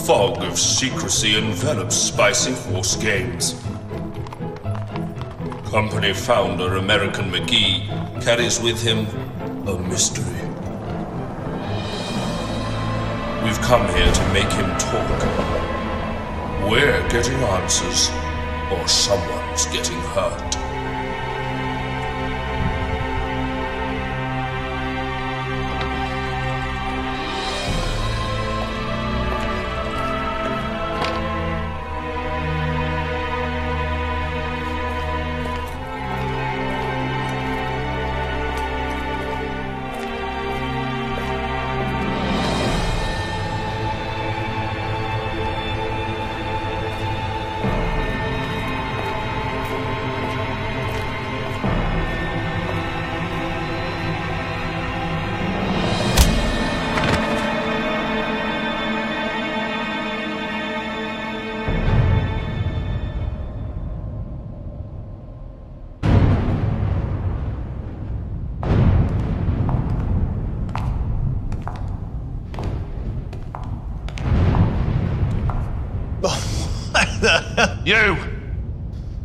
fog of secrecy envelops Spicy Horse Games. Company founder American McGee carries with him a mystery. We've come here to make him talk. We're getting answers, or someone's getting hurt.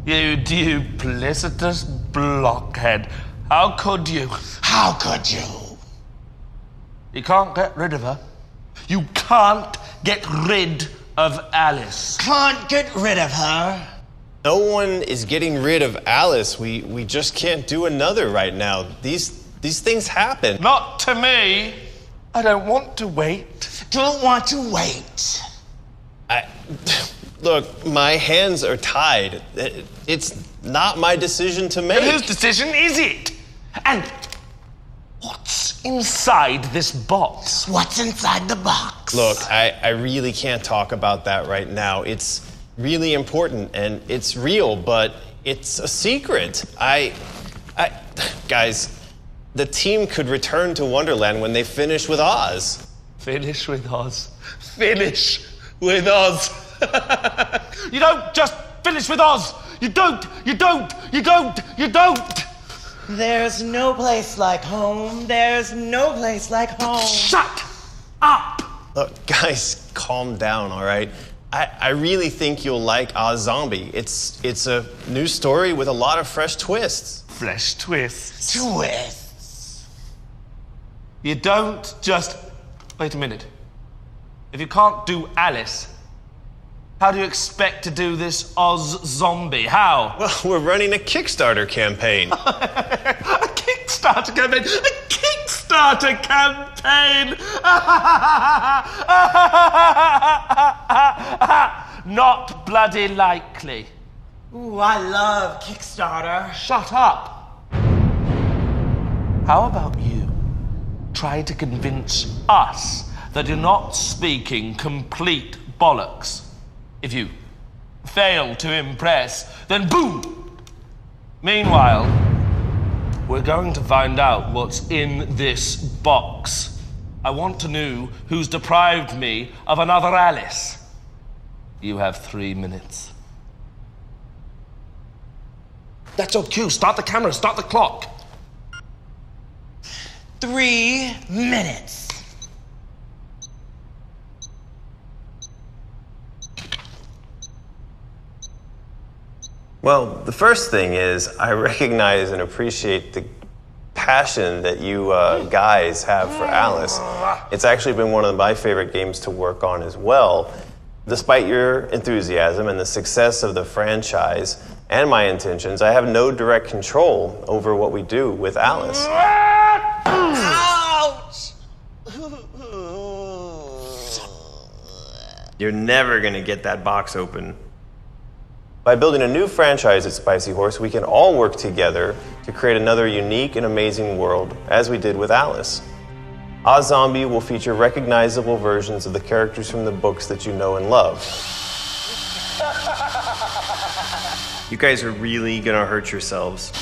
You duplicitous blockhead. How could you? How could you? You can't get rid of her. You can't get rid of Alice. Can't get rid of her. No one is getting rid of Alice. We just can't do another right now. These things happen. Not to me. I don't want to wait. Don't want to wait. Look, my hands are tied. It's not my decision to make. And whose decision is it? And what's inside this box? What's inside the box? Look, I really can't talk about that right now. It's really important and it's real, but it's a secret. Guys, the team could return to Wonderland when they finish with Oz. Finish with Oz. Finish with Oz. You don't just finish with Oz. You don't. There's no place like home. There's no place like home. Shut up. Look, guys, calm down, all right? I really think you'll like OZombie. It's a new story with a lot of fresh twists. Fresh twists. Twists. You don't just... Wait a minute. If you can't do Alice, how do you expect to do this OZombie? How? Well, we're running a Kickstarter campaign. A Kickstarter campaign? A Kickstarter campaign! Not bloody likely. Ooh, I love Kickstarter. Shut up. How about you try to convince us that you're not speaking complete bollocks? If you fail to impress, then boom! Meanwhile, we're going to find out what's in this box. I want to know who's deprived me of another Alice. You have 3 minutes. That's your cue. Start the camera, start the clock. 3 minutes. Well, the first thing is I recognize and appreciate the passion that you guys have for Alice. It's actually been one of my favorite games to work on as well. Despite your enthusiasm and the success of the franchise and my intentions, I have no direct control over what we do with Alice. Ouch! You're never gonna get that box open. By building a new franchise at Spicy Horse, we can all work together to create another unique and amazing world, as we did with Alice. OZombie will feature recognizable versions of the characters from the books that you know and love. You guys are really gonna hurt yourselves.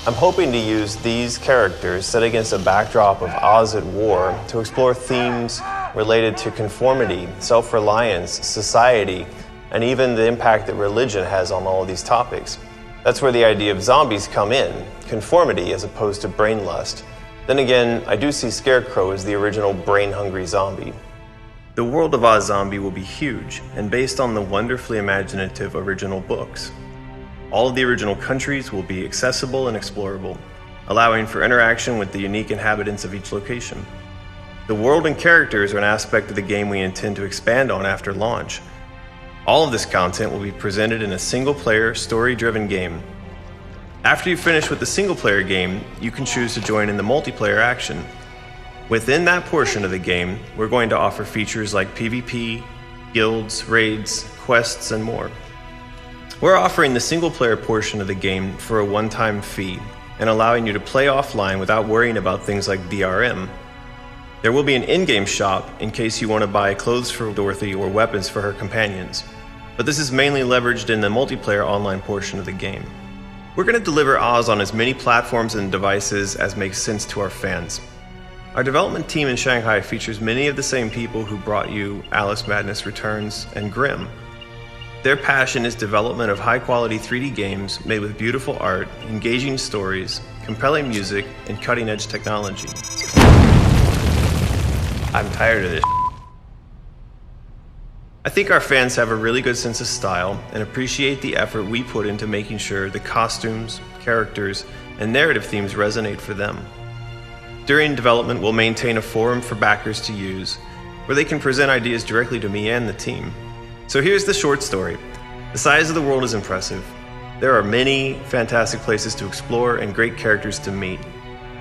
I'm hoping to use these characters set against a backdrop of Oz at war to explore themes related to conformity, self-reliance, society, and even the impact that religion has on all of these topics. That's where the idea of zombies come in, conformity as opposed to brain lust. Then again, I do see Scarecrow as the original brain-hungry zombie. The world of OZombie will be huge and based on the wonderfully imaginative original books. All of the original countries will be accessible and explorable, allowing for interaction with the unique inhabitants of each location. The world and characters are an aspect of the game we intend to expand on after launch. All of this content will be presented in a single-player, story-driven game. After you finish with the single-player game, you can choose to join in the multiplayer action. Within that portion of the game, we're going to offer features like PvP, guilds, raids, quests, and more. We're offering the single-player portion of the game for a one-time fee and allowing you to play offline without worrying about things like DRM. There will be an in-game shop in case you want to buy clothes for Dorothy or weapons for her companions, but this is mainly leveraged in the multiplayer online portion of the game. We're going to deliver Oz on as many platforms and devices as makes sense to our fans. Our development team in Shanghai features many of the same people who brought you Alice Madness Returns and Grimm. Their passion is development of high-quality 3D games made with beautiful art, engaging stories, compelling music, and cutting-edge technology. I'm tired of this. I think our fans have a really good sense of style and appreciate the effort we put into making sure the costumes, characters, and narrative themes resonate for them. During development, we'll maintain a forum for backers to use, where they can present ideas directly to me and the team. So here's the short story. The size of the world is impressive. There are many fantastic places to explore and great characters to meet.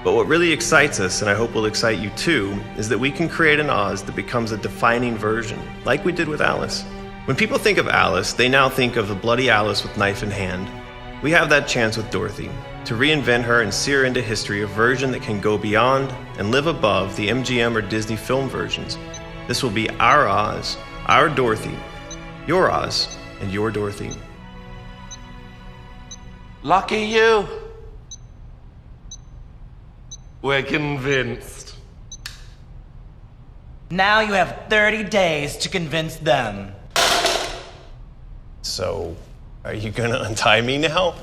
But what really excites us, and I hope will excite you too, is that we can create an Oz that becomes a defining version, like we did with Alice. When people think of Alice, they now think of the bloody Alice with knife in hand. We have that chance with Dorothy, to reinvent her and sear into history a version that can go beyond and live above the MGM or Disney film versions. This will be our Oz, our Dorothy, your Oz, and your Dorothy. Lucky you. We're convinced. Now you have 30 days to convince them. So, are you gonna untie me now?